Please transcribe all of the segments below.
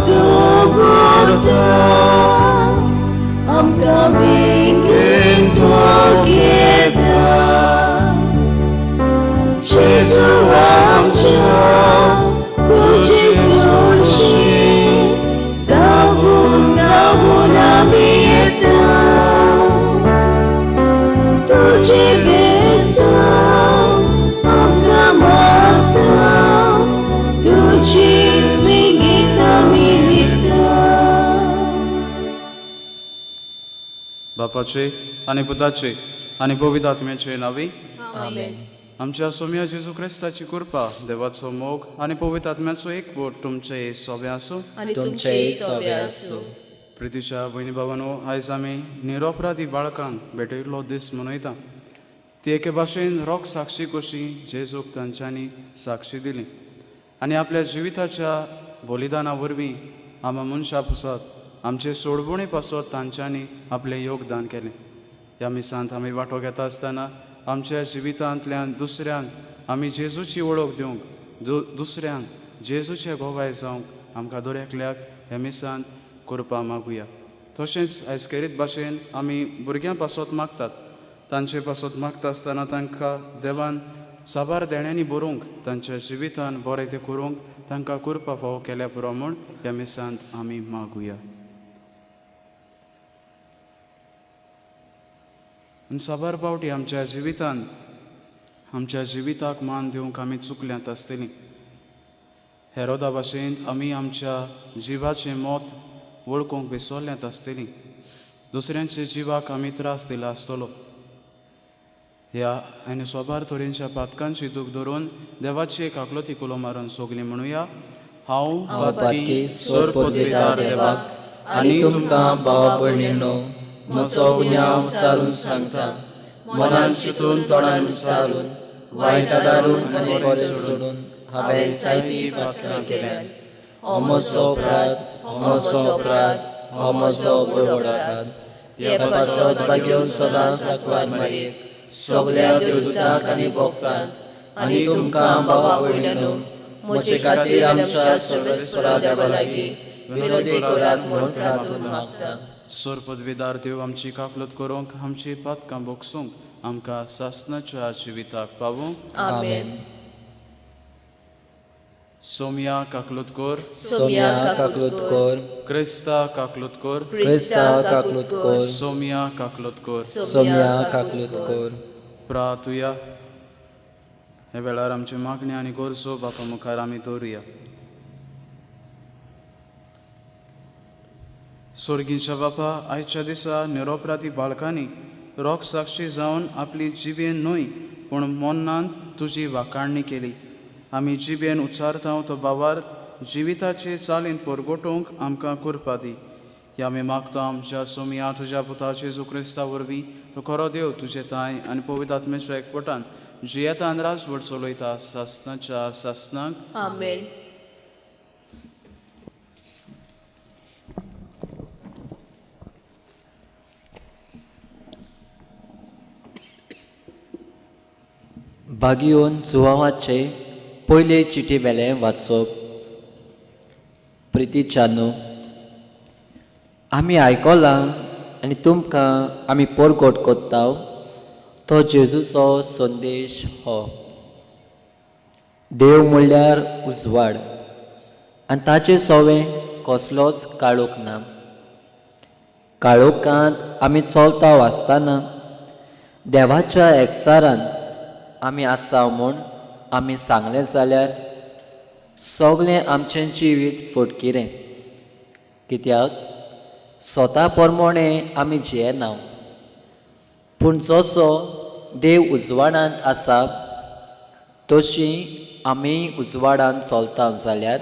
दवरता आमकां बेगीन घेता जेजू आमच्या तुजे सोडशी धांवून धांवून आमी येता तुजे बेसन आमकां मागता तुजीच बेगीन आमी येता. बापाचे आनी पुताचे आनी पवित्र आत्म्याचे नावी आमेन. आमच्या सोम्या जेजू क्रिस्ताची कृपा देवाचो मोग आनी पवित्र आत्म्याचो एकवट तुमचे सोबे आसूं. आनी तुमचेय सोबे आसूं. प्रितीच्या भयणी भावांनो, आयज आमी निरपराधी बाळकांक भेटयल्लो दीस मनयता. ती एके भाशेन रोख साक्षी कशी जेजूक तांच्यांनी साक्षी दिली आनी आपल्या जिविताच्या बलिदाना वरवीं आमी मनशां पासत आमचे सोडवणे पासत तांच्यांनी आपलें योगदान केलें. ह्या मिसांत आमी वांटो घेता आसतना आमच्या जिवितांतल्यान दुसऱ्यांक आमी जेजूची वळख दिवंक, दुसऱ्यांक जेजूचे गोवाय जावंक आमकां दर एकल्याक ह्या मिसांत करपा मागुया. तशेंच आयज खेरीत भाशेन आमी भुरग्यां पासत मागतात. तांचे पासत मागता आसतना तांकां देवान साबार देण्यांनी भरूंक, तांच्या जिवितान बरें तें करूंक तांकां करपा फावो केल्या पुरो म्हूण ह्या मिसांत आमी मागुया. आनी साबार फावटी आमच्या जिविताक मान दिवंक आमी चुकल्यांत आसतलीं. हेरोदा भाशेन आमी आमच्या जिवाचें मोत वळखूंक विसरल्यांत आसतलीं. दुसऱ्यांच्या जिवाक आमी त्रास दिला आसतलो. ह्या आनी सोबार तरेच्या पातकांची दूख धरून देवाची एक आकलोती कुलो मारून सोगलीं म्हणुया. हांव पातकी सोर पदवीदार देवाक आनी तुमकां भावा भयणींनो म्हजो गुन्यांव उचारून सांगता. मनान चिंतून तोंडान उच्चारून वायट दारून आनी बरें सोडून हांवें जायतीं पातकां केल्यात. हो म्हजो अपराध, हो म्हजो अपराध, हो म्हजो व्हड अपराध. हे पासत भाग्यो सदांच साकवार मारयेक सगळ्या देवदूतांक आनी भक्तांक आनी तुमकां भावा भयणींनो म्हजे खातीर आमच्या सर्वेस्परा देवा लागीं विनोदी करात म्हूण प्रार्थून मागता. सोर पदवीदार देव आमची काकलत करूंक, आमची पातकां बोगसूंक, आमकां सासणाच्या जिविताक पावूंक. आमेन. सोम्या काकलत कर, सोम्या काकलूत कर, क्रिस्ता काकलत कर, क्रिस्ता काकलूत कर, सोम्या काकलत कर. सोम्या काकलूत कर. प्रार्थुया. हे वेळार आमची मागणी आनी गरजो बापा मुखार आमी दवरुया. स्वर्गीच्या बापा, आयच्या दिसा निरपराधी बाळकांनी रोख साक्षी जावन आपली जिबेन न्हय पूण मनांत तुजी वाखाणणी केली. आमी जिबेन उच्चारता तो बाबार जिविताचे चालीन परगटूंक आमकां करपा दी. हे आमी मागता आमच्या सोम्या तुज्या पुता जेजू क्रिस्ता वरवीं. तो खरो देव तुजे ताय आनी पवित्र आत्म्याच्या एकवटान जियेतान राजवट चलयता सासणाच्या सासणाक. आमेन. भागयोन जुवांवाचे पयले चिटी वेलें वाचप. प्रितीच्यानो, आमी आयकलां आनी तुमकां आमी परगट कोत्ता तो जेजूचो संदेश हो. देव म्हणल्यार उजवाड आनी ताचे सोवें कसलोच काळोख ना. काळोखांत आमी चलता वाचतना देवाच्या एकचारान आमी आसा म्हूण आमी सांगलें जाल्यार सगळें आमचें जिवीत फटकिरें. कित्याक स्वता प्रमाणें आमी जियेना. पूण जसो देव उजवाडांत आसा तशीं आमी उजवाडांत चलता जाल्यार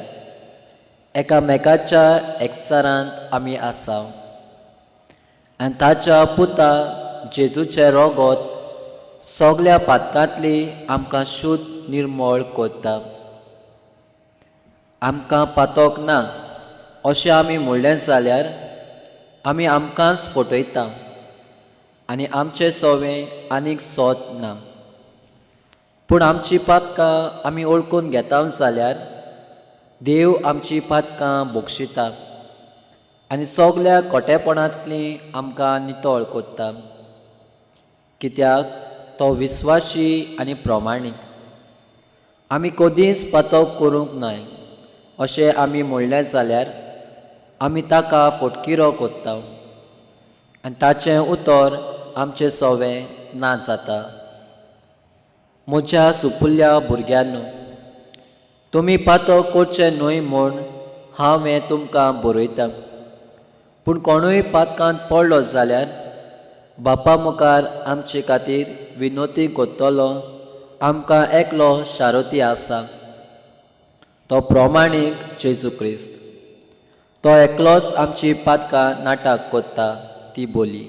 एकामेकाच्या एकचारांत आमी आसा. आनी ताच्या पुता जेजूचें रोगोत सगळ्या पातकांतली आमकां शुद्ध निर्मळ करता. आमकां पातोक ना अशें आमी म्हणलें जाल्यार आमी आमकांच फटयता आनी आमचें सोवें आनीक सोद ना. पूण आमची पातकां आमी ओळखून घेता जाल्यार देव आमची पातकां बोगशिता आनी सगल्या खोटेपणांतली आमकां नितळ कोत्ता, कित्याक तो विस्वाशी आनी प्रमाणीक. आमी कधीच पातक करूंक नाय अशें आमी म्हणलें जाल्यार आमी ताका फटकिरो कोत्ता आनी ताचें उतर आमचें सवें ना जाता. म्हज्या सुपुल्ल्या भुरग्यांनो, तुमी पातक करचें न्हय म्हूण हांव हें तुमकां बरयतां. पूण कोणूय पातकांत पडलो जाल्यार बापा मुखार आमचे खातीर विनोती कोत्तलो आमकां एकलो शारोती आसा, तो प्रमाणीक जेजू क्रिस्त. तो एकलोच आमची पातकां नाटक कोत्ता ती बोली,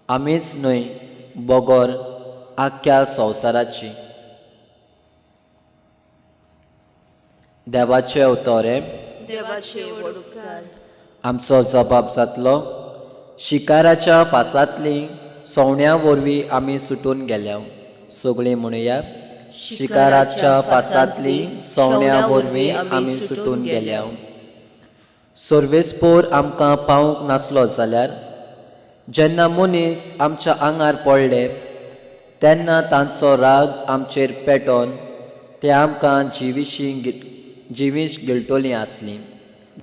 आमीच न्हय बगोर आख्ख्या संवसाराची. देवाचे उतोरे. देवाचे वडुकार. आमचो जबाब जातलो, शिकाराच्या फासांतली सवण्या वरवीं आमी सुटून गेल्या. सगळीं म्हणुया, शिकाराच्या फासांतली सवण्या वरवीं आमी सुटून गेल्या. सर्वेस्पोर आमकां पावूंक नासलो जाल्यार जेन्ना मनीस आमच्या आंगार पडले तेन्ना तांचो राग आमचेर पेटोवन ते आमकां जिवीश गिळटलीं आसलीं.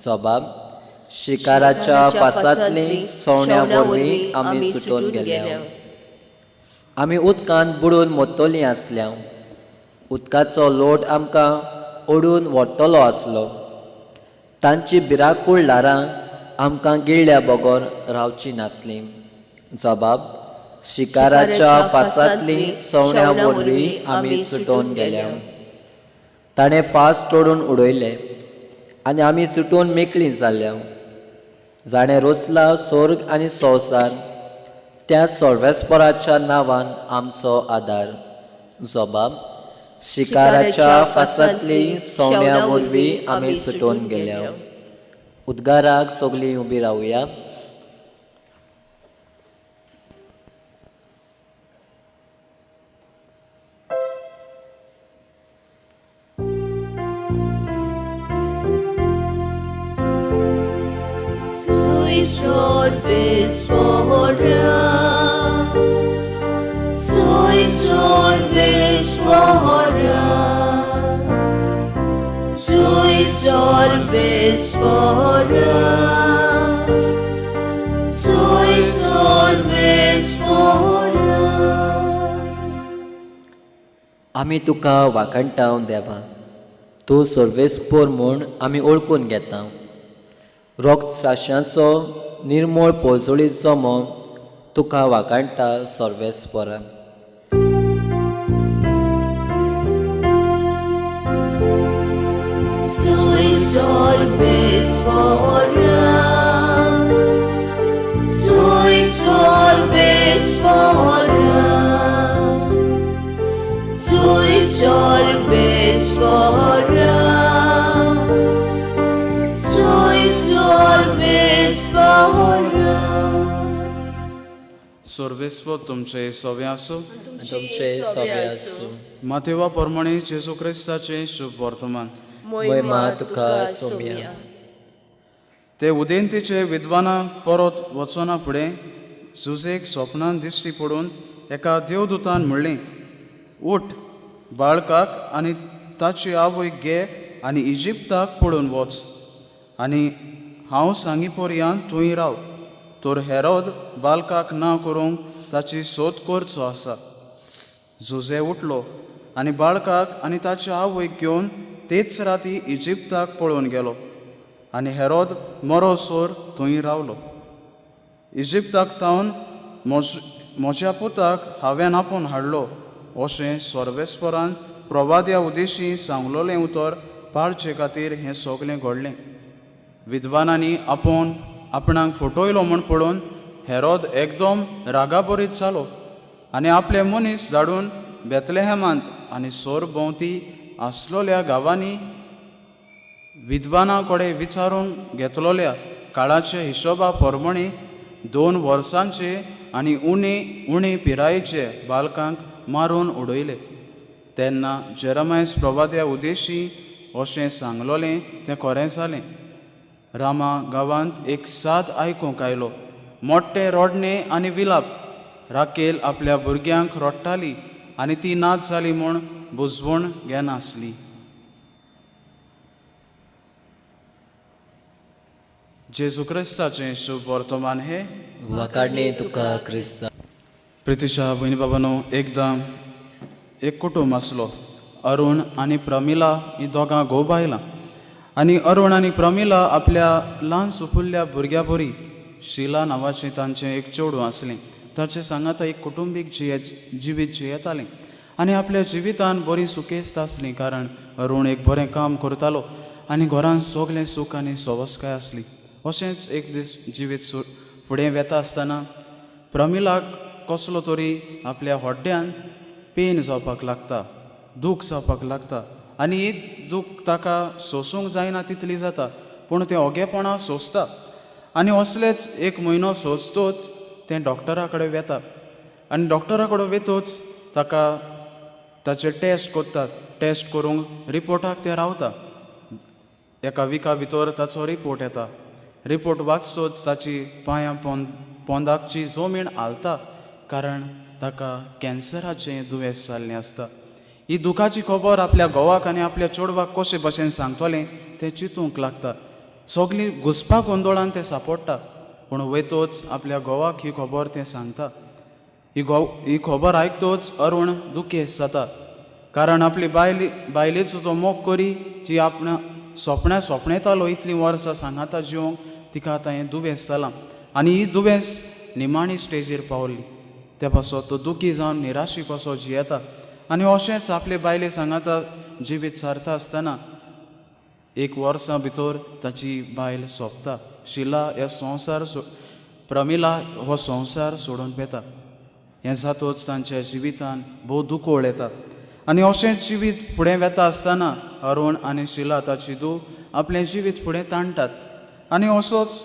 जबाब, शिकाराच्या फासांतली सवण्या वरवीं आमी सुटून गेल्या. आमी उदकांत बुडून मरतलीं आसल्या. उदकाचो लोट आमकां ओडून व्हरतलो आसलो. तांची भिरांकूळ ल्हारां आमकां गिळ्ळ्या बगोर रावची नासलीं. जबाब, शिकाराच्या फासांतली सवण्या वरवीं आमी सुटून गेल्या. ताणें फास तोडून उडयले आनी आमी सुटून मेकळीं जाल्या. जाणें रचला स्वर्ग आनी संवसार, त्या सर्वेस्पराच्या नांवान आमचो आदार. जबाब, शिकाराच्या फासांतली सवण्या वरवीं आमी सुटून गेल्या. उद्गाराक सगळीं उबी रावया. Sui sorvespora, sui sorvespora, sui sorvespora, sui sorvespora. आमी तुका वाखणटाव देवा, तूं सर्वेस्पोर म्हूण आमी ओळखून घेता. रोक्त साश्यांचो निर्मळ पोळसोळीचो मोग तुका वाखणटा सर्वेस्परा. Sui sorvespora, sui sorvespora, sui sorvespora, sui sorvespora. सर्वेस्व तुमचे सवे आसूं. तुमचे सवे आसूं. माथेवा प्रमाणे जेजू क्रिस्ताचे शुभ वर्तमान. महिमा तुका सोम्या. ते उदेंतीचे विद्वानाक परत वचना फुडें झुजेक स्वप्नान दिश्टी पडून एका देवदूतान म्हणलें, उठ, बाळकाक आनी ताची आवय घे आनी इजिप्ताक पळोवन वच, आनी हांव सांगी पर्यंत थंय राव. तर हेरोद बाळकाक ना करूंक ताची सोद करचो आसा. झुजे उठलो आनी बाळकाक आनी ताची आवय घेवन तेच राती इजिप्ताक पळोवन गेलो. आनी हेरोद मरोसोर थंय रावलो. इजिप्ताक तावन म्हज्या पुताक हांवें आपोवन हाडलो अशें सर्वेस्परान प्रवाद्या उदेशी सांगलोलें उतर पाळचे खातीर हें सगलें घडलें. विद्वानांनी आपोवन आपणाक फटयलो म्हूण पळोवन हेरोद एकदम रागाबरीत जालो आनी आपले मनीस धाडून बेतलेहेमांत आनी सोर भोंवती आसलोल्या गांवांनी विद्वाना कडेन विचारून घेतलोल्या काळाचे हिशोबा प्रमाणे 2 वर्सांचे आनी उणे पिरायेचे बालकांक मारून उडयले. तेन्ना जेरमायस प्रवाद्या उदेशी अशें सांगलोलें तें खरें जालें. रामा गांवांत एक साद आयकूंक आयलो. मोठ्ठे रोडणें आनी विलाप. राकेल आपल्या भुरग्यांक रडटाली आनी ती नाच जाली म्हूण बुजवण घेनासली. जेजू क्रिस्ताचें शुभ वर्तमान हे वाकाडणे तुका क्रिस्ता. प्रितीच्या भयणी बाबांनो, एकदां एक कुटुंब आसलो. अरुण आनी प्रमिला ही दोगां घोव बायलां. आनी अरुण आनी प्रमिला आपल्या ल्हान सुपुल्ल्या भुरग्या बरी शिला नांवाचें तांचें एक चेडूं आसलें. ताचे सांगात एक कुटुंबीक जिवीत जियेतालें आनी आपल्या जिवितान बरी सुकेस्त आसलीं, कारण अरुण एक बरें काम करतालो आनी घरांत सगलें सूख आनी सवस्काय आसली. अशेंच एक दीस जिवीत फुडें वेता आसतना प्रमिलाक कसलो तरी आपल्या होड्ड्यान पेन जावपाक लागता, दूख जावपाक लागता. आनी ही दूख ताका सोसूंक जायना तितली जाता, पूण तें ओगेपणां सोंसता. आनी असलेच एक म्हयनो सोंसतोच तें डॉक्टरा कडेन वेता. आनी डॉक्टरा कडेन वेतोच ताका ताचे टेस्ट कोत्तात. टेस्ट करूंक रिपोर्टाक ते रावता. एका विका भितर ताचो रिपोर्ट येता. रिपोर्ट वाचतोच ताची पांयां पोंदाकची जमीण हालता, कारण ताका कॅन्सराचें दुयेंस जाल्लें आसता. ही दुखाची खबर आपल्या घोवाक आनी आपल्या चेडवाक कशे भशेन सांगतलें तें चिंतूंक लागता. सगळीं घुसपा गोंदळान तें सांपडटा, पूण वयतोच आपल्या घोवाक ही खबर तें सांगता. ही खबर आयकतोच अरुण दुखेस्त जाता, कारण आपली बायलेचो तो मोग करी जी आपणा सोपणेतालो इतलीं वर्सां सांगाता जिवंक, तिका आतां हें दुयेंस जालां. आनी ही दुयेंस निमाणी स्टेजीर पावल्ली. त्या पासो तो दुखी जावन निराशी कसो जियेता. आनी अशेंच आपले बायले सांगाता जिवीत सारता आसतना एक वर्सां भितर ताची बायल सोंपता. शिला हे संवसार प्रमिला हो संवसार सोडून पेता. हें जातोच तांच्या जिवितान भोव दुखोळ येता. आनी अशेंच जिवीत फुडें वेता आसतना अरुण आनी शिला ताची धूव आपलें जिवीत फुडें ताणटात. आनी असोच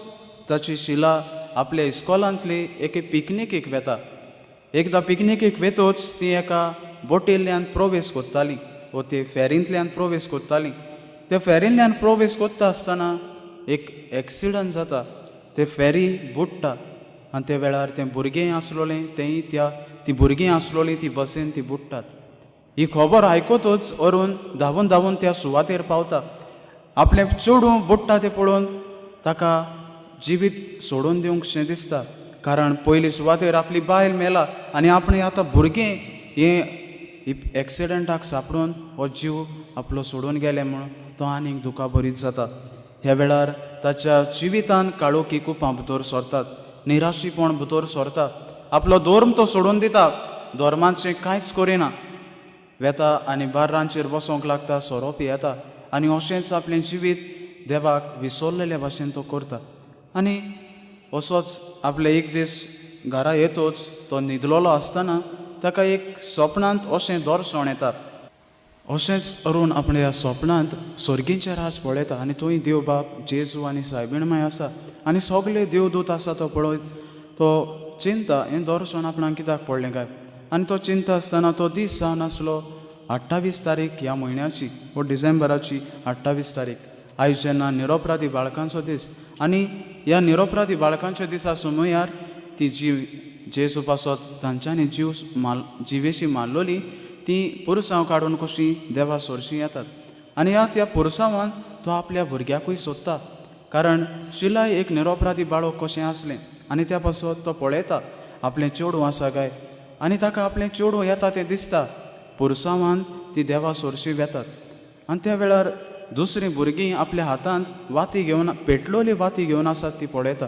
ताची शिला आपल्या इस्कॉलांतली एके पिकनिकेक वेता. एकदां पिकनिकेक वेतोच ती एका बोटिल्ल्यान प्रवेश कोत्ताली वो ते फेरींतल्यान प्रवेश कोत्ताली. ते फेरींतल्यान प्रवेश कोत्ता आसतना एक एक्सिडंट जाता. ते फेरी बुडटा आनी ते वेळार तें भुरगें आसलोलें तेंय ती भुरगीं आसलोलीं ती बसीन ती बुडटात. ही खबर आयकतूच अरुण धांवून त्या सुवातेर पावता. आपलें चेडूं बुडटा तें पळोवन ताका जिवीत सोडून दिवंकशें दिसता, कारण पयली सुवातेर आपली बायल मेला आनी आपणें आतां भुरगें हें एक्सिडंटाक सांपडून हो जीव आपलो सोडून गेले म्हूण तो आनीक दुखा भरीत जाता. ह्या वेळार ताच्या जिवितान काळोखी कुपां भितर सरतात, निराशीपण भितर सरता. आपलो धर्म तो सोडून दिता, धर्माचें कांयच करिना, वेता आनी बार्रांचेर बसोंक लागता, सोरोप येता आनी अशेंच आपलें जिवीत देवाक विसरलेल्या भाशेन तो करता. आनी असोच आपले एक दीस घरा येतोच तो न्हिदलोलो आसतना ताका एक स्वप्नांत अशें दर्शन येता. अशेंच अरुण आपल्या स्वप्नांत सर्गीचें राज पळयता आनी थंय देव बाब जेजू आनी सायबीण माय आसा आनी सगळे देवदूत आसा तो पळयत तो चिंता हें दर्शन आपणाक कित्याक पडलें काय. आनी तो चिंता आसतना तो दीस जावन आसलो 28 तारीख ह्या म्हयन्याची वो डिसेंबराची 28 तारीख. आयज जेन्ना निरोपराधी बाळकांचो दीस आनी ह्या निरोपराधी बाळकांच्या दिसा सुमयार ती जीव जेजू पासत तांच्यांनी जिवेशी मारलोली ती पुरसांव काडून कशी देवा सोरशीं येतात. आनी ह्या पुरसांवान तो आपल्या भुरग्याकूय सोदता, कारण शिलाय एक निरोपराधी बाळक कशें आसलें आनी त्या पासत तो पळयता आपलें चेडूं आसा काय आनी ताका आपलें चेडूं येता तें दिसता. पुरसांवान ती देवा सोरशीं वेतात आनी त्या वेळार दुसरीं भुरगीं आपल्या हातांत वाती घेवन पेटलोली वाती घेवन आसात ती पळयता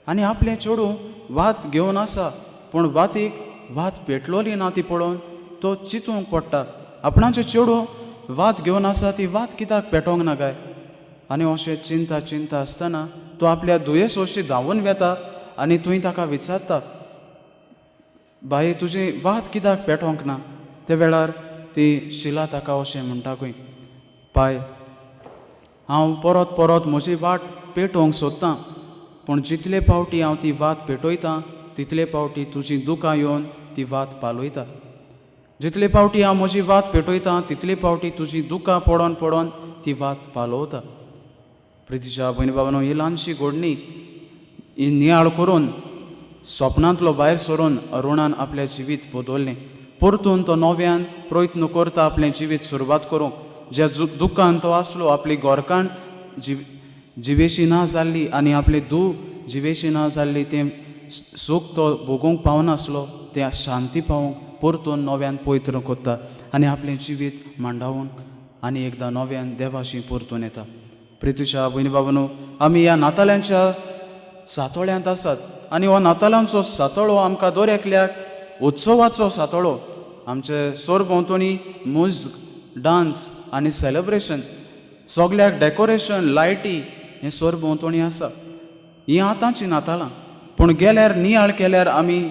आनी आपलें चेडूं वात घेवन आसा पूण वातीक वात पेटलोली ना ती पळोवन तो चिंतूंक पडटा, आपणाचें चेडूं वात घेवन आसा ती वात कित्याक पेटोंक ना काय. आनी अशें चिंता आसतना तो आपल्या दुयेस अशी धांवून वेता आनी थंय ताका विचारता, बाये तुजी वात कित्याक पेटोंक ना. त्या वेळार ती शिला ताका अशें म्हणटा खंय, पाय हांव परत म्हजी वाट पेटोवंक सोदतां, पूण जितले फावटी हांव ती वात पेटयतां तितले फावटी तुजी दुकां येवन ती वात पालयता. जितले फावटी हांव म्हजी वात पेटयतां तितले फावटी तुजी दुकां पडोन ती वात पालोवता. प्रितीच्या भयणी भावांनो, ही ल्हानशी घोडणी ही नियाळ करून स्वप्नांतलो भायर सरून अरुणान आपलें जिवीत बदललें. परतून तो नव्यान प्रयत्न करता आपलें जिवीत सुरवात करूंक. ज्या दुखान तो आसलो, आपली गोरकाण जिवेशी ना जाल्ली आनी आपली जिवेशी ना जाल्ली, तें सूख तो भोगूंक पावनासलो, तें शांती पावूंक परतून नव्यान पवित्र करता आनी आपलें जिवीत मांडावून आनी एकदां नव्यान देवाशी परतून येता. प्रितीच्या भयणी भावांनो, आमी ह्या नाताळ्यांच्या सातोळ्यांत आसात आनी हो नातालांचो सातोळो आमकां दर एकल्याक उत्सवाचो सातोळो. आमचे सरभोंवतणी मुज, डान्स आनी सेलेब्रेशन, सगल्याक डेकोरेशन, लायटी हें सरभोंवतणी आसा. हीं आतांची नाताळां, पूण गेल्यार नियाळ केल्यार आमी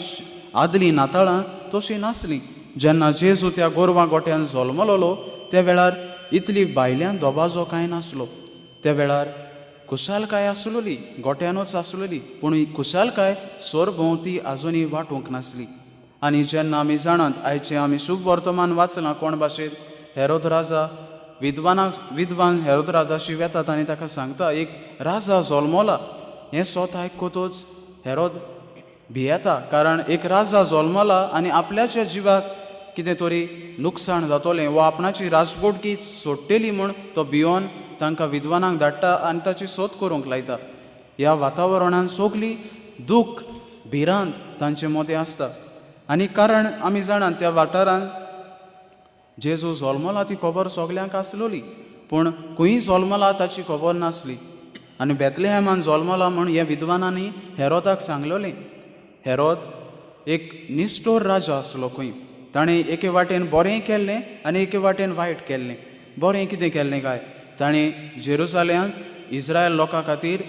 आदलीं नाताळां तशीं नासलीं. जेन्ना जेजू त्या गोरवां गोट्यान जल्मलोलो त्या वेळार इतली भायल्यान दोबाजो कांय नासलो. त्या वेळार खुशालकाय आसलोली, गोट्यानूच आसलोली, पूण ही खुशालकाय सरभोंवती आजुनूय वांटूंक नासली. आनी जेन्ना आमी जाणात, आयचें आमी शुभ वर्तमान वाचलां कोण भाशेन, हेरोद राजा विद्वान हेरोद राजाशी वेतात आनी ताका सांगता, एक राजा जल्मला. हें स्वता आयकूतच हेरोद भियेता, कारण एक राजा जल्मला आनी आपल्याच्या जिवाक कितें तरी लुकसाण जातोलें वा आपणाची राजपोटकी सोडटली म्हूण तो भियोन तांकां विद्वानांक धाडटा आनी ताची सोद करूंक लायता. ह्या वातावरणान सगलीं दूख भिरांत तांचे मदें आसता. आनी कारण आमी जाणात, त्या वाठारांत जेजू जल्मला ती खबर सगल्यांक आसलोली, पूण खंय जल्मला ताची खबर नासली. आनी बेतलेहेमान जल्मला म्हूण ह्या विद्वानांनी हेरोदाक सांगलोलें. हेरोद एक निश्ठोर राजा आसलो खंय. ताणें एके वाटेन बरें केल्लें आनी एके वाटेन वायट केल्लें. बरें कितें केल्लें काय, ताणें जेरुसालेमांत इस्रायल लोकां खातीर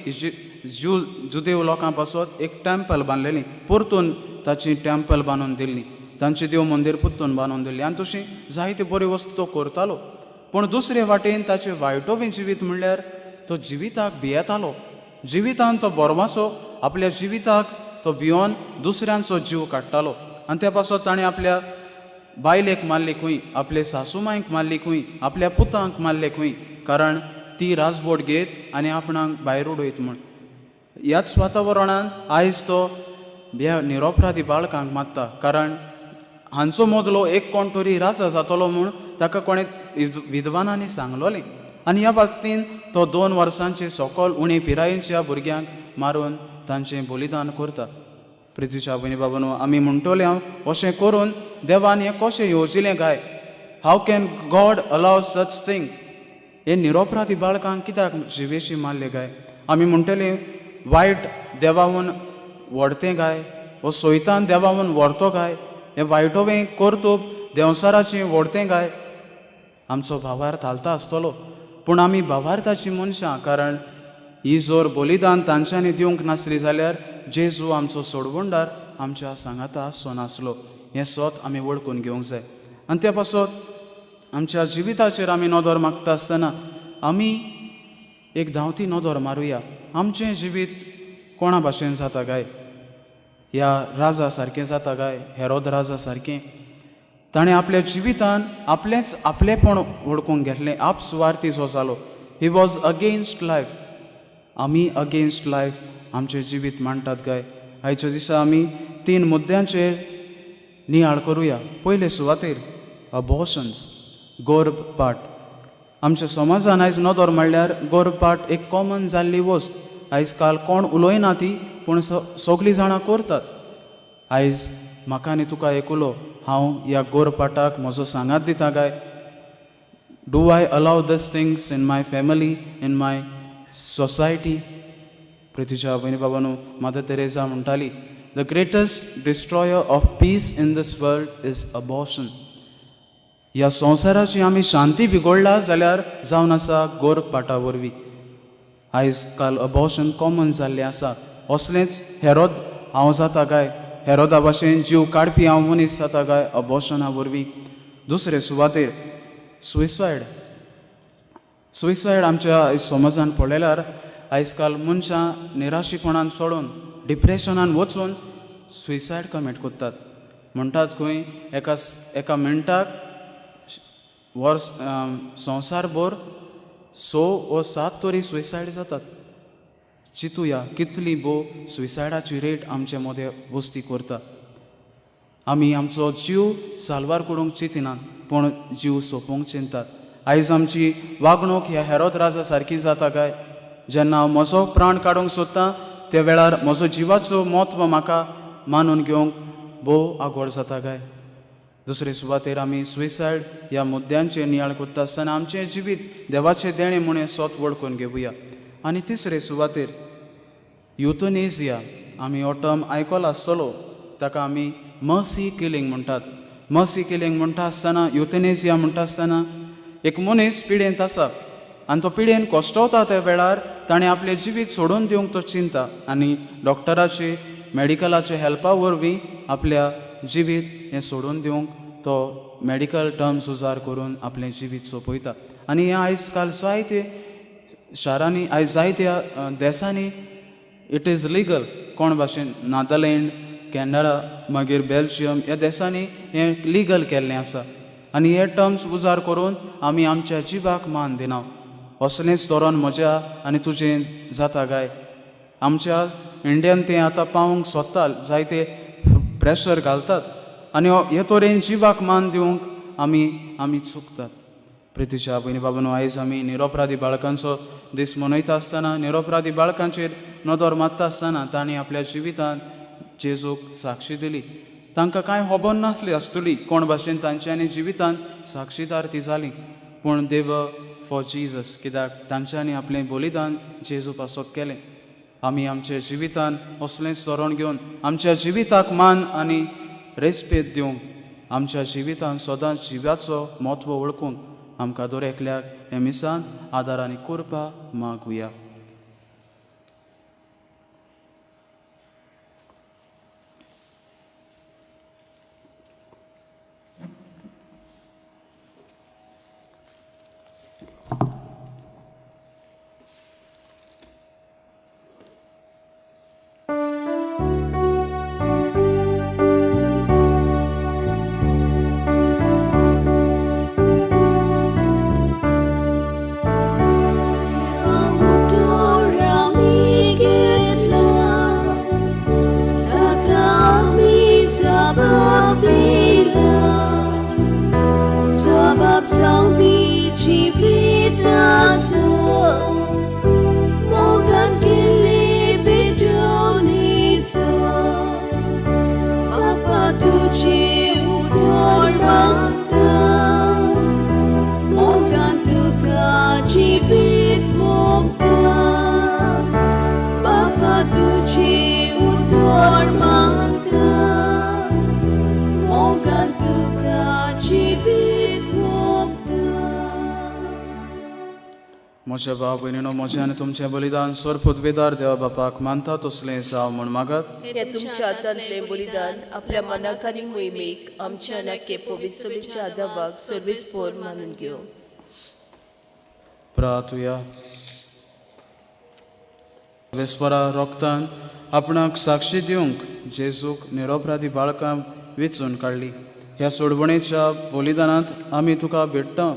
जुदेव लोकां पासत एक टॅम्पल बांदलेलीं, परतून ताची टॅम्पल बांदून दिल्लीं, तांचें देव मंदीर परतून बांदून दिल्लीं आनी तशी जायते बऱ्यो वस्तू तो करतालो. पूण दुसरे वाटेन ताचें वायटोवें जिवीत म्हणल्यार तो जिविताक भियेतालो. जिवितान तो बोरमासो आपल्या जिविताक तो भियोन दुसऱ्यांचो जीव काडटालो. आनी त्या पासत ताणें आपल्या बायलेक मारली खंय, आपले सासूमांयक मारली खंय, आपल्या पुतांक मारले खंय, कारण ती राजबोट घेत आनी आपणाक भायर उडयत म्हूण. ह्याच वातावरणान आयज तो ह्या निरपराधी बाळकांक मारता, कारण हांचो मदलो एक कोण तरी राजा जातलो म्हूण ताका कोणें विद्वानांनी सांगलोलें. आनी ह्या बाबतीन तो 2 वर्सांचे सकयल उणे पिरायेच्या भुरग्यांक मारून तांचें बलिदान करता. प्रितीच्या भयणी भावांनो, आमी म्हणटले अशें करून देवान हें कशें येवजिलें काय, how can God allow such thing. हे निरपराधी बाळकांक कित्याक जिवेशी मारले काय. आमी म्हणटले वायट देवाहून व्हडतें काय, वो सोयतान देवाहून व्हरतो काय, हें वायटोवें कर्तूब देंवसाराचें व्हडतें काय. आमचो भावार्थ हालता आसतलो, पूण आमी भावार्थाचीं मनशां, कारण ही जर बलिदान तांच्यांनी दिवंक नासली जाल्यार जेजू आमचो सोडवणदार आमच्या सांगाता आसचो नासलो. हें स्वत आमी वळखून घेवंक जाय. आनी त्या पासत आमच्या जिविताचेर आमी नदर मागता आसतना आमी एक धांवती नदर मारुया. आमचें जिवीत कोणा भाशेन जाता काय, ह्या राजा सारकें जाता काय, हेरोद राजा सारकें. ताणें आपल्या जिवितान आपलेंच आपलेपण वळखूंक घेतलें, आप स्वार्थी जो जालो. He was against life. आमी अगेन्स्ट लायफ आमचें जिवीत मांडटात काय. आयच्या दिसा आमी 3 मुद्द्यांचेर नियाळ करुया. पयले सुवातेर अबॉर्शन्स, गर्भपात. आमच्या समाजान आयज नदर म्हणल्यार गर्भपात एक कॉमन जाल्ली वस्त. आयज काल कोण उलयना ती, पूण सगळीं जाणां करतात. आयज म्हाका आनी तुका एक उलो, हांव ह्या गर्भपाठाक म्हजो सांगात दिता काय. Do I allow this things in my family, in my society. प्रितीच्या भयणी भावांनो, मदर तेरेसा म्हणटाली, the greatest destroyer of peace in this world is abortion. ह्या संवसाराची आमी शांती बिगडला जाल्यार जावन आसा गर्भपाठा वरवीं. आयज काल अबॉर्शन कॉमन जाल्लें आसा. असलेंच हेरोद हांव जाता काय, हेरोदा भाशेन जीव काडपी हांव मनीस जाता काय अबॉर्शना वरवीं. दुसरे सुवातेर सुइसायड आमच्या समाजान पळयल्यार आयज काल मनशां निराशीपणान चडून डिप्रेशनान वचून सुइसायड कमीट करतात. म्हणटात खंय एका मिनटाक संवसारभर 6 वा 7 तरी सुसायड जातात. चिंतुया कितली सुसायडाची रेट आमचे मदें वस्ती करता. आमी आमचो जीव साल्वार करूंक चिंतिनात पूण जीव सोंपोवंक चिंतात. आयज आमची वागणूक ह्या हेरोद राजा सारकी जाता काय? जेन्ना हांव म्हजो प्राण काडूंक सोदतां त्या वेळार म्हजो जिवाचो म्हत्व म्हाका मानून घेवंक आगोड जाता काय? दुसरे सुवातेर आमी सुसायड ह्या मुद्द्यांचेर नियाळ करता आसतना आमचें जिवीत देवाचें देणें म्हणून स्वत वळखून घेवया. आनी तिसरे सुवातेर युथनेजिया आमी हो टर्म आयकलो आसतलो. ताका आमी मर्सी किलिंग म्हणटात. मर्सी किलिंग म्हणटा आसतना युथनेजिया म्हणटा आसतना एक मनीस पिडेंत आसा आनी तो पिडेन कोश्टवता त्या वेळार ताणें आपलें जिवीत सोडून दिवंक तो चिंता आनी डॉक्टराचे मेडिकलाचे हेल्पा वरवीं आपल्या जिवीत हें सोडून दिवंक तो मेडिकल टर्म्स उजार करून आपलें जिवीत सोंपयता. आनी हें आयज काल जायते शारांनी आयज जायत्या देशांनी इट इज लिगल. कोण भाशेन नादरलँड, कॅनडा, मागीर बेल्जियम ह्या देशांनी हें लिगल केल्लें आसा. आनी हे टर्म्स उजार करून आमी आमच्या जिवाक मान दिना. असलेंच धोरण म्हज्या आनी तुजें जाता काय? आमच्या इंडियान तें आतां पावूंक सोदता, जायते प्रेशर घालतात आनी हे तरेन जिवाक मान दिवंक आमी चुकतात. प्रितीच्या भयणी बाबांनो, आयज आमी निरपराधी बाळकांचो दीस मनयता आसतना निरपराधी बाळकांचेर नदर मारता आसतना तांणी आपल्या जिवितांत जेजूक साक्षी दिली. तांकां कांय खबर नासली आसतली कोण भाशेन तांच्यांनी जिवितांत साक्षीदार ती जाली. पूण देव फॉर जिजस, कित्याक तांच्यांनी आपलें बलिदान जेजू पासत केलें. आमी आमच्या जिवितांत असलेंच धोरण घेवन आमच्या जिविताक मान आनी रेस्पेद दिवंक आमच्या जिवितांत सदांच जिवाचो म्हत्व वळखूंक आमकां दर एकल्याक हे मिसान आदार आनी कृपा मागुया. म्हज्या भाव भयणीनो, म्हजें आनी तुमचें बलिदान स्वर्गपुतवेदार देवा बापाक मानता तसलें जावं म्हूण मागत. हे तुमच्या हातांतले बलिदान आपल्या मनाक आनी मोहिमेक आमच्या नाके पवित्रतेच्या आदाबाक सर्वेस्पोर मानून घेव. प्रार्थुया. सर्वेस्परा रोगतान आपणाक साक्षी दिवंक जेजूक निरपराधी बाळकां वेंचून काडली. ह्या सोडवणेच्या बलिदानांत आमी तुका भेटता.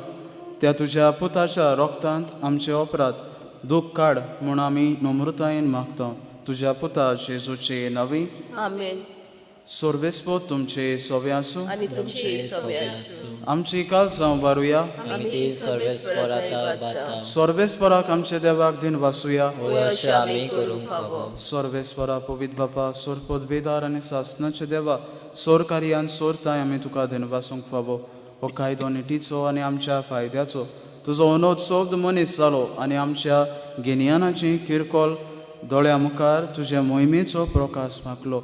त्या तुज्या पुताच्या रोगतांत आमचे अपराध दूख काड म्हूण आमी नम्रतायेन मागता. तुज्या पुता जेजूचे नांवी. आमेन. सर्वेस्पोत तुमचे सोवे आसूं आनी तुमचे सोवे आसूं. आमची काळजां उबारुया. आमी ती सर्वेस्पराक सर्वेस्पराक आमच्या देवाक दिन वासुया. अशें आमी करूंक फावो. सर्वेस्परा पवित्र बापा, सोरपोतवेदार आनी सासनाचे देवा, सोर कार्यान सोरताय आमी तुका दिन वासूंक फावो. हो कायदो निटीचो आनी आमच्या फायद्याचो तुजो अनोद सोद मनीस जालो आनी आमच्या गिन्यानाची किरकोल दोळ्या मुखार तुज्या मोहिमेचो प्रकाश फाकलो.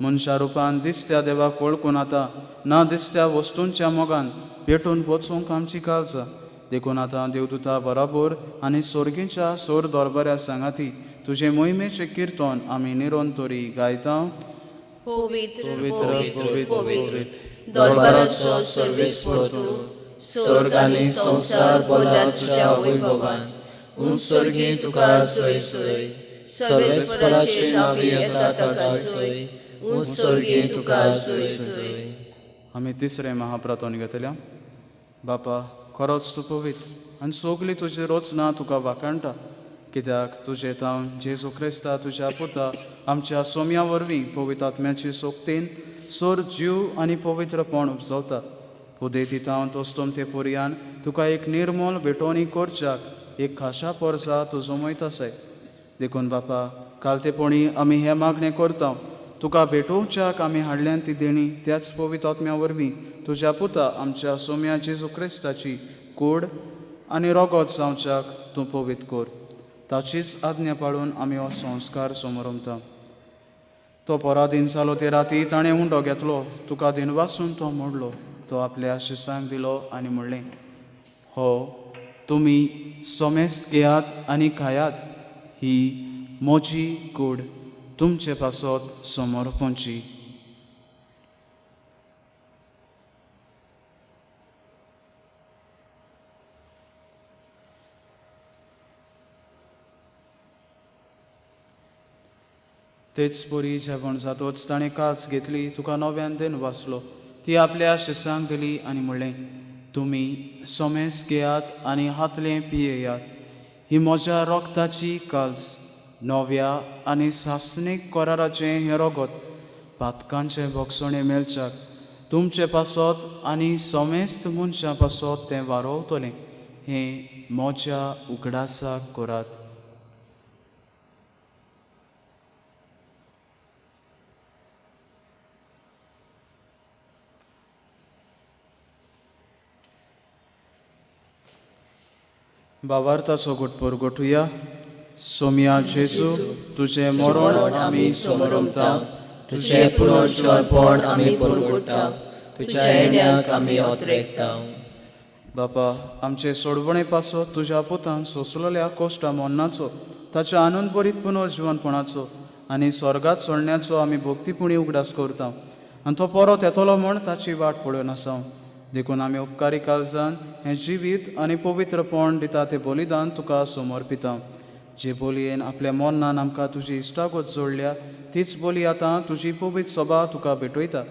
मनशा रुपान दिसत्या देवाक वळखून आतां ना दिसत्या वस्तूंच्या मोगान पेटून वचूंक आमची काळजां देखून आतां देवदूता बराबर आनी सोर्गीच्या सोर दरबाऱ्या सांगाती तुजे मोहिमेचें किर्तन आमी निरंतरी गायता. पवित्र पवित्र पवित्र पवित्र दरबाराचो सर्वेस्पर तूं, स्वर्ग आनी संसार भरला तुज्या वैभवान. उत्सर्गी तुका सय सय, सर्वेस्पराचे नांवी येता ताका सय, उत्सर्गी तुका सय सय. आमी तिसरे महाप्रार्थना घेतल्या. बापा, खरोच तूं पवित्र आनी सगलीं तुजी रोचना तुका वाखणटा. कित्याक तुजें तांव जेजू क्रिस्ता तुज्या पुता आमच्या सोम्या वरवीं पवित्र आत्म्याची सोक्तीन सोर जीव आनी पवित्रपण उपजवता. उदेती तांव तोस्तोम ते पुरयान तुका एक निर्मोल भेटोवणी करच्याक एक खाशा पोरसा तूं जमयतासाय. देखून बापा कालतेपणी आमी हे मागणें करता तुका भेटोवच्याक आमी हाडल्यान ती देणी त्याच पवित्र आत्म्या वरवीं तुज्या पुता आमच्या सोम्या जेजू क्रिस्ताची कूड आनी रोगोत जावच्याक तूं पवित्र कर. ताचीच आज्ञा पाळून आमी हो संस्कार समोरमता. तो पराधीन जालो ते राती ताणें उंडो घेतलो, तुका दिनवासून तो मोडलो. तो आपल्या शिसांक दिलो आनी म्हणलें, हो तुमी सोमेस्त घेयात आनी खायात, ही म्हजी कूड तुमचे पासत समोर पोंची. तेच बरी जेवण जातोच ताणें काच घेतली, तुका नव्यान देन वाचलो, ती आपल्या शिसांक दिली आनी म्हणलें, तुमी सोमेस घेयात आनी हातलें पियेयात, ही म्हज्या रोगताची काल्स, नव्या आनी सासणीक कराराचें हें रोगोत, पातकांचे भोगसणे मेलच्याक तुमचे पासत आनी सोमेस्त मनशां पासत तें वारोवतलें, हें म्हज्या उगडासाक करात. भावार्थाचो घुटपूर घोटुया. सोम्या जेजू तुझे मरण आमी समोरमता, तुझे पुनर्जीवनपण आमी परगोडटा, तुज्या येण्याक आमी ओतरेकता. बापा आमचे सोडवणे पासत तुज्या पुतान सोंसलेल्या कोश्टा मोन्नाचो, ताच्या आनंद भरीत पुनर्जीवनपणाचो आनी स्वर्गात चडण्याचो आमी भक्तीपुणी उगडास करता. आनी तो परत येतलो म्हण ताची वाट पळोवन आसा. देखून आमी उपकारी काळजान हें जिवीत आनी पवित्रपण दिता तें बलिदान तुका समर्पिता. जे बोलयेन आपल्या मोन्नान आमकां तुजी इश्टागत जोडल्या, तीच बोली आतां तुजी पवित्र सभा तुका भेटयता.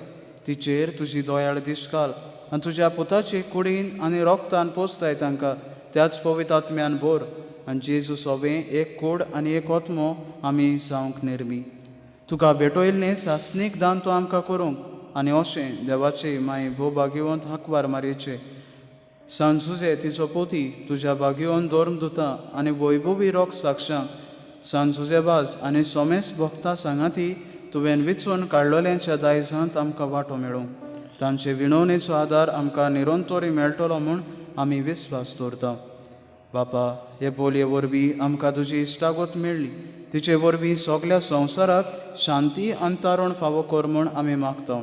तिचेर तुजी दोयाळ दिश्काल आनी तुज्या पुताचे कुडीन आनी रोगतान पोसताय तांकां त्याच पवित्र आत्म्यान बोर. आनी जेजू सोबें एक कूड आनी एक आत्मो आमी जावंक निर्मी. तुका भेटयल्लें सासणीक दान तूं आमकां करूंक आनी अशें देवाचे माय भोव भाग्यवंत हाकवार मारयेचे सांजुजे तिचो पोती तुज्या भाग्यवंत धर्म दुता आनी वैभवी रोग साक्षांक सांजुजेबाज आनी सोमेस भक्तां सांगाती तुवें विचून काडलोल्यांच्या दायजांत आमकां वांटो मेळूंक तांचे विणवणेचो आदार आमकां निरंतरी मेळटलो म्हूण आमी विस्वास दवरता. बापा हे बोलये वरवीं आमकां तुजी इश्टागत मेळ्ळी, तिचे वरवीं सगल्या संवसाराक शांती आनी तारण फावो कर म्हूण आमी मागता.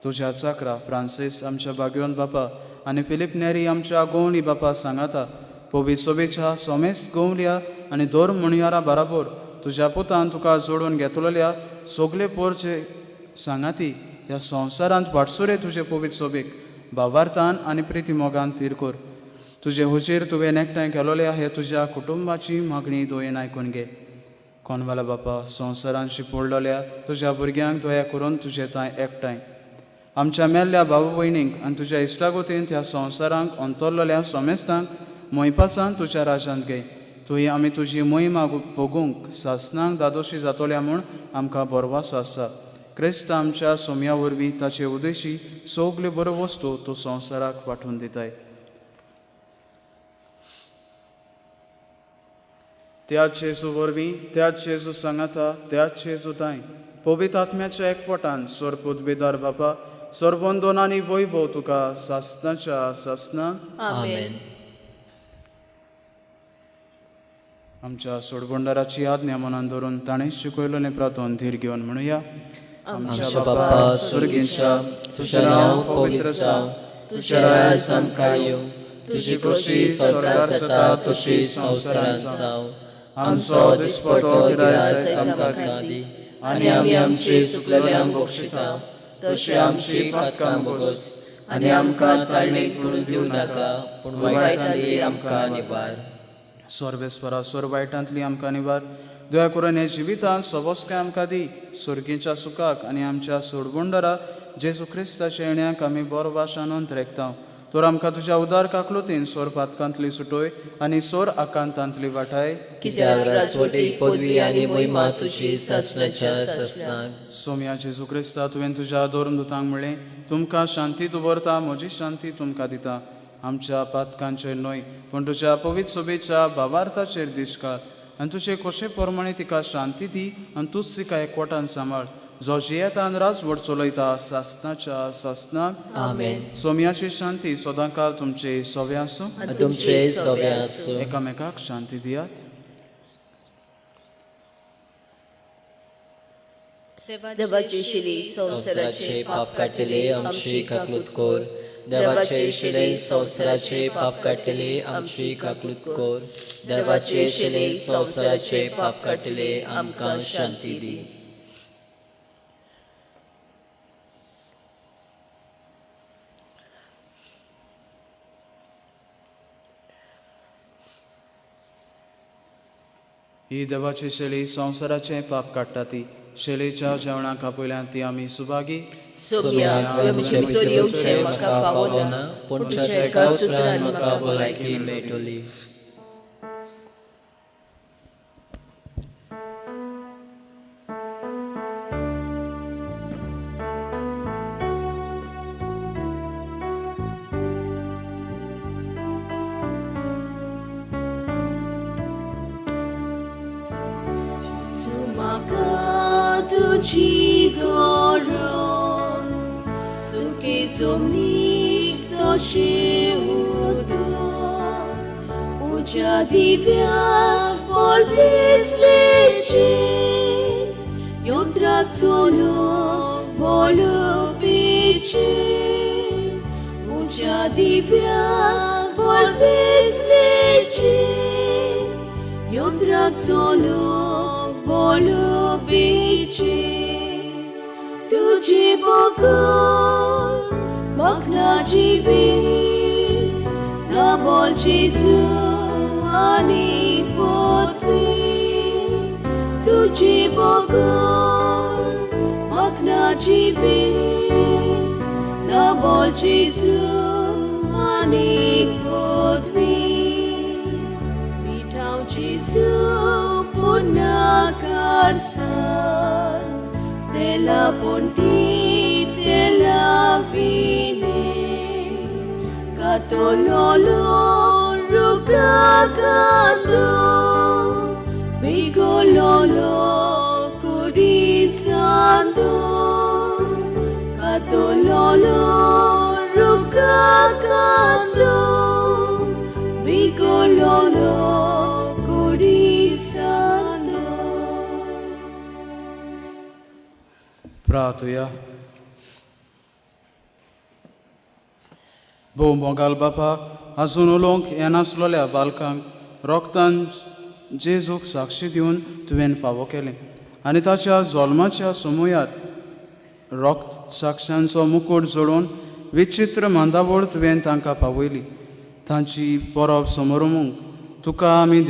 तुज्या चाकरा फ्रांसीस आमच्या भाग्यवंत बापा आनी फिलीप नेरी आमच्या गोवणी बापा सांगाता पवित्र सभेच्या सोमेस्त गोवल्या आनी धर्म म्हणयारा बराबर तुज्या पुतान तुका जोडून घेतलेल्या सगले पोरचे सांगाती ह्या संवसारांत वाटसुरे तुजे पवित्र सभेक भावार्थान आनी प्रिती मोगान तीर कर. तुजे हुजीर तुवें एकठांय केलोल्या हे तुज्या कुटुंबाची मागणी दोयेन आयकून घे. कोनवाला बापा संवसारांशी पडलोल्या तुज्या भुरग्यांक दया करून तुजे थंय एकठांय आमच्या मेल्ल्या भाव भयणींक आनी तुज्या इश्टागतीन ह्या संवसारांक अंतरलेल्या सोमेस्तांक मोयपासान तुज्या राजांत घे. तुवें आमी तुजी मोहिमा भोगूंक सासणांक दादोशी जातोल्या म्हूण आमकां बरवास आसा. क्रिस्त आमच्या सोम्या वरवीं ताचे उदेशी सगल्यो बऱ्यो वस्तू तूं संवसाराक वांटून दिताय. त्याच जेजू वरवीं त्याच जेजू सांगाता त्याच जेजू तांय पवित्र आत्म्याच्या एकवटान सोरपूत बेदार बापा सर्वंदोनानी वैभव तुका सासनाच्या सासना आमेन. आमच्या सोडबंडाराची आज्ञा मनान धरून ताणें शिकयलेलें प्रार्थन धीर घेवन म्हणुया. आमच्या बापा सुर्गीच्या तुझें नांव पवित्र जावं, तुजें राज आमकां येवं, तुजी खोशी स्वर्गार जाता तशी संवसारांत जावं. आमचो दिसपतो गिरायक आमकां दी आनी आमी आमची चुकलेल्यांक बक्षिता तशी आमची पातकां बगस आनी आमकां ताळणेक पडूंक दिवं नाका पूण वायटांतली आमकां निबार. सर्वेस्परा सोर वायटांतली आमकां निबार. दया करून हे जिवितांत सबोसकाय आमकां दी सुर्गेच्या सुखाक आनी आमच्या सोडबंडारा जेजू क्रिस्ताच्या येण्याक आमी बरो भाशानंत रेखता. तर आमकां तुज्या उदार काकलुतीन सोर पातकांतली सुटोय आनी सोर आकांतांतली वाटाय. कित्याक राजवटी पदवी आनी महिमा तुजी ससनाच्या ससनाक. सोम्या जेजू क्रिस्ता तुवें तुज्या दोन दुतांक म्हणलें, तुमकां शांती दवरता, म्हजी शांती तुमकां दिता. आमच्या पातकांचेर न्हय पूण तुज्या पवित्र सोबेच्या भावार्थाचेर दिश्ट घाल आनी तुजे कशे प्रमाणे तिका शांती दी आनी तूंच तिका एकवटान सांबाळ, जो जियेता आनी राजवट चलयता सासनाच्या ससनाक. आमेन. सोम्याची शांती सदांकाळ तुमचे सोबे आसूं. तुमचे सोबे आसूं. एकामेकाक शांती दियात. देवाची शिली संवसाराचे पाप काडटले आमची काकलूत कोर. देवाचे शिले संवसाराचे पाप काडटले आमची काकलूत कोर. देवाचे शिले संवसाराचे पाप काडटले आमकां शांती दी. ही देवाची शेळी संवसाराचे पाप काडटा ती. शेळीच्या जेवणाक पयल्यान ती आमी सुभागी. सोम्या तुवें म्हजे भितर येवचें म्हाका फावना, पूण तुज्या एका उतरान म्हाका भलायकी मेळटली. Tuci goros, suke zomnik zoshi udo, uja divya polbis leche, yondrak zono bolu biche, uja divya polbis leche, yondrak zono bolu biche. Tuji bokor makna jivi na bol Jesu ani potwi. Tuji bokor makna jivi na bol Jesu ani potwi. Mitau Jesu punna karsar Tela ponti tela vine Katololo ruka kando Bigololo kurisando Katololo ruka kando Bigololo kurisando. प्रार्थया. भोव मोगाल बापा, आजून उलोवंक येनासलोल्या बालकांक रोगतान जेजूक साक्षी दिवन तुवें फावो केलें आनी ताच्या जल्माच्या समयार रोगत साक्षांचो मुकुट जोडून विचित्र मांदावळ तुवें तांकां पावयली. तांची परब समोरुमूंक तुका आमी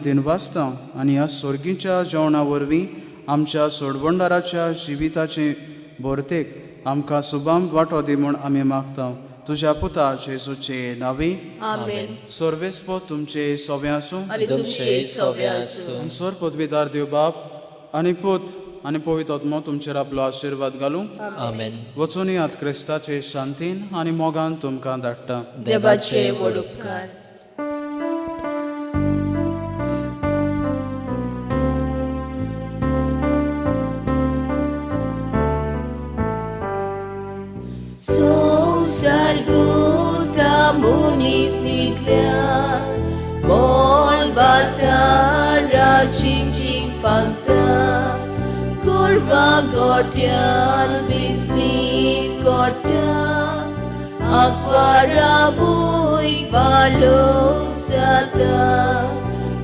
दिनवासता आनी ह्या सर्गीच्या जेवणा वरवीं आमच्या सोडवंडाराच्या जिविताचे भोरतेक आमकां सुबाम वांटो दी म्हूण आमी मागता. तुज्या पुता जेजूचे नांवी. आमेन. सर्वेस्पो तुमचे सोबे आसूं. तुमचे सोबे आसूं. सोर पदवीदार देव बाप आनी पूत आनी पवित्र आत्मो तुमचेर आपलो आशिर्वाद घालूं. आमेन. वचून येयात क्रिस्ताचे शांतीन आनी मोगान तुमकां धाडटा. देवाचे व्हड उपकार. Sarguta munis nikla Mol batara ching ching fangta Kurva gotian bismit gota Akwara vui baluk sata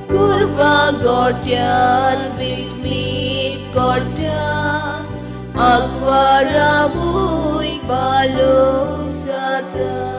Kurva gotian bismit gota Akwara vui baluk sata